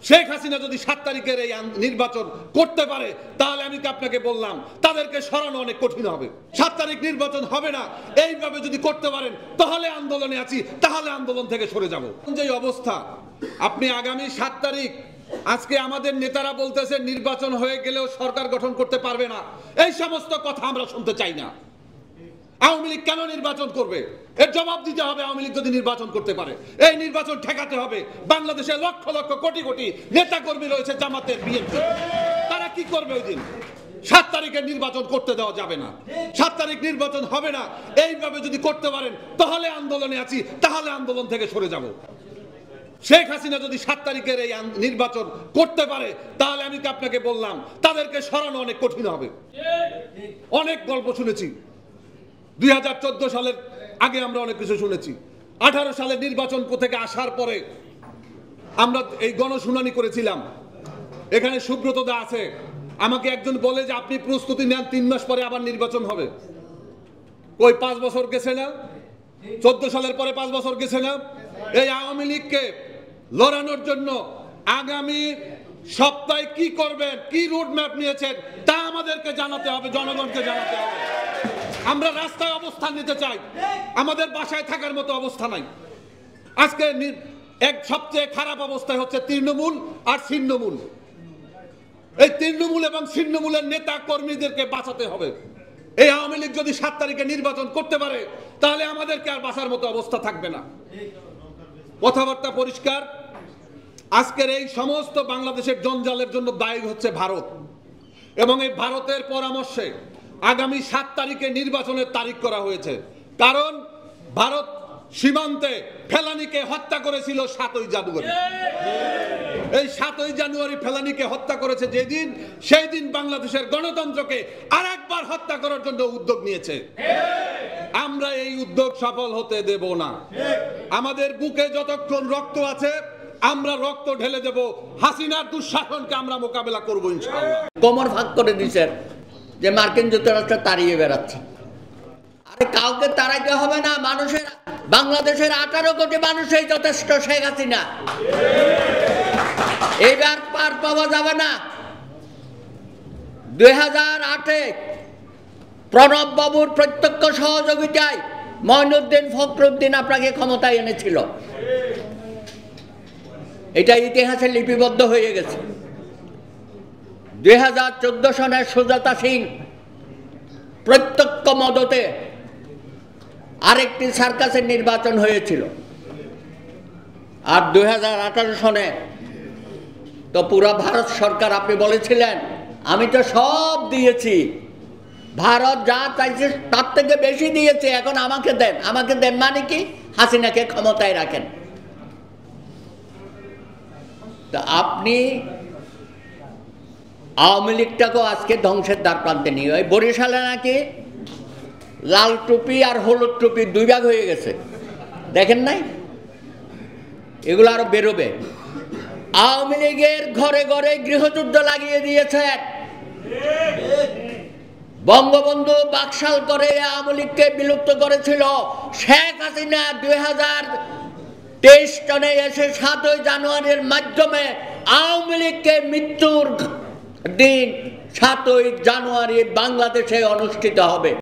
শেখ হাসিনা যদি 7 তারিখের এই নির্বাচন করতে পারে তাহলে আমি কি আপনাকে বললাম তাদেরকে সরানো অনেক কঠিন হবে। 7 তারিখ নির্বাচন হবে না, এইভাবে যদি করতে পারেন তাহলে আন্দোলনে আছি, তাহলে আন্দোলন থেকে সরে যাব। যে অবস্থা, আপনি আগামী 7 তারিখ, আজকে আমাদের নেতারা বলতেছে নির্বাচন হয়ে গেলেও সরকার গঠন করতে পারবে না। এই সমস্ত কথা আমরা শুনতে চাই না। আওয়ামী লীগ কেন নির্বাচন করবে? এর জবাব দিতে হবে। আওয়ামী লীগ যদি নির্বাচন করতে পারে, এই নির্বাচন ঠেকাতে হবে। বাংলাদেশে লক্ষ লক্ষ কোটি কোটি নেতা কর্মী রয়েছে, জামাতের, বিএনপি, তারা কি করবে ওই দিন? 7 তারিখের নির্বাচন করতে দেওয়া যাবে না। 7 তারিখ নির্বাচন হবে না, এইভাবে যদি করতে পারেন তাহলে আন্দোলনে আছি, তাহলে আন্দোলন থেকে সরে যাব। শেখ হাসিনা যদি 7 তারিখের এই নির্বাচন করতে পারে তাহলে আমি কি আপনাকে বললাম তাদেরকে সরানো অনেক কঠিন হবে। অনেক গল্প শুনেছি, 2014 সালের আগে আমরা অনেক কিছু শুনেছি। 18 সালের নির্বাচন থেকে আসার পরে আমরা এই গণশুনানি করেছিলাম। এখানে সুব্রত দা আছে। আমাকে একজন বলে যে আপনি প্রস্তুতি নেন, 3 মাস পরে আবার নির্বাচন হবে। ওই 5 বছর গেছে না? 14 সালের পরে 5 বছর গেছে না? এই আওয়ামী লীগকে লড়ানোর জন্য আগামী সপ্তাহে কি করবেন, কি রোড ম্যাপ নিয়েছেন তা আমাদেরকে জানাতে হবে, জনগণকে জানাতে হবে। আমরা রাস্তায় অবস্থান নিতে চাই, আমাদের বাসায় থাকার মতো অবস্থা নাই। আজকে এক সবচেয়ে খারাপ অবস্থায় হচ্ছে তৃণমূল আর ছিন্নমূল। এই তৃণমূল এবং ছিন্নমূলের নেতা কর্মীদেরকে বাঁচাতে হবে। এই আওয়ামী লীগ যদি 7 তারিখে নির্বাচন করতে পারে তাহলে আমাদেরকে আর বাঁচার মতো অবস্থা থাকবে না। কথাবার্তা পরিষ্কার। আজকের এই সমস্ত বাংলাদেশের জঞ্জালের জন্য দায়ী হচ্ছে ভারত, এবং এই ভারতের পরামর্শে আগামী 7 তারিখে নির্বাচনের তারিখ করা হয়েছে। কারণ ভারত সীমান্তে ফেলানীকে হত্যা করেছিল 7ই জানুয়ারি। এই 7ই জানুয়ারি ফেলানীকে হত্যা করেছে যেদিন, সেই দিন বাংলাদেশের গণতন্ত্রকে আরেকবার হত্যা করার জন্য উদ্যোগ নিয়েছে। আমরা এই উদ্যোগ সফল হতে দেব না। আমাদের বুকে যতক্ষণ রক্ত আছে আমরা রক্ত ঢেলে দেব। হাসিনার দুঃশাসনকে আমরা মোকাবেলা করব ইনশাআল্লাহ। কোমর ফাঁক করে দিয়েছেন যে মার্কিন যুক্তরাষ্ট্র তাড়িয়ে বেড়াচ্ছে। আরে কাউকে তাড়াইতে হবে না। মানুষের, বাংলাদেশের 18 কোটি মানুষই যথেষ্ট। শেখ হাসিনা এইবার পার পাওয়া যাবে না। 2008-এ প্রণব বাবুর প্রত্যক্ষ সহযোগিতায় মঈনুদ্দিন ফখরুদ্দিন আপনাকে ক্ষমতায় এনেছিল। এটা ইতিহাসে লিপিবদ্ধ হয়ে গেছে। 2014 সনে সুজাতা সিং প্রত্যক্ষ মদতে আরেকটি সার্কাসের নির্বাচন হয়েছিল। আর 2018 সনে তো পুরা ভারত সরকার, আপনি বলেছিলেন আমি তো সব দিয়েছি, ভারত যা চাইছে তার থেকে বেশি দিয়েছে, এখন আমাকে দেন। আমাকে দেন মানে কি? হাসিনাকে ক্ষমতায় রাখেন। তা আপনি আওয়ামী লীগটাকেও আজকে ধ্বংসের দ্বার প্রান্তে নিয়ে, ওই বরিশালে নাকি লাল টুপি আর হলুদ টুপি 2 ভাগ হয়ে গেছে, দেখেন নাই? এগুলো আরো বেরোবে। আওয়ামী লীগের ঘরে ঘরে গৃহযুদ্ধ লাগিয়ে দিয়েছেন। বঙ্গবন্ধু বাকশাল করে আওয়ামী লীগকে বিলুপ্ত করেছিল। শেখ হাসিনা 2023 সনে এসে 7ই জানুয়ারির মাধ্যমে আওয়ামী লীগকে মৃত্যুর দিন 7ই জানুয়ারি বাংলাদেশে অনুষ্ঠিত হবে।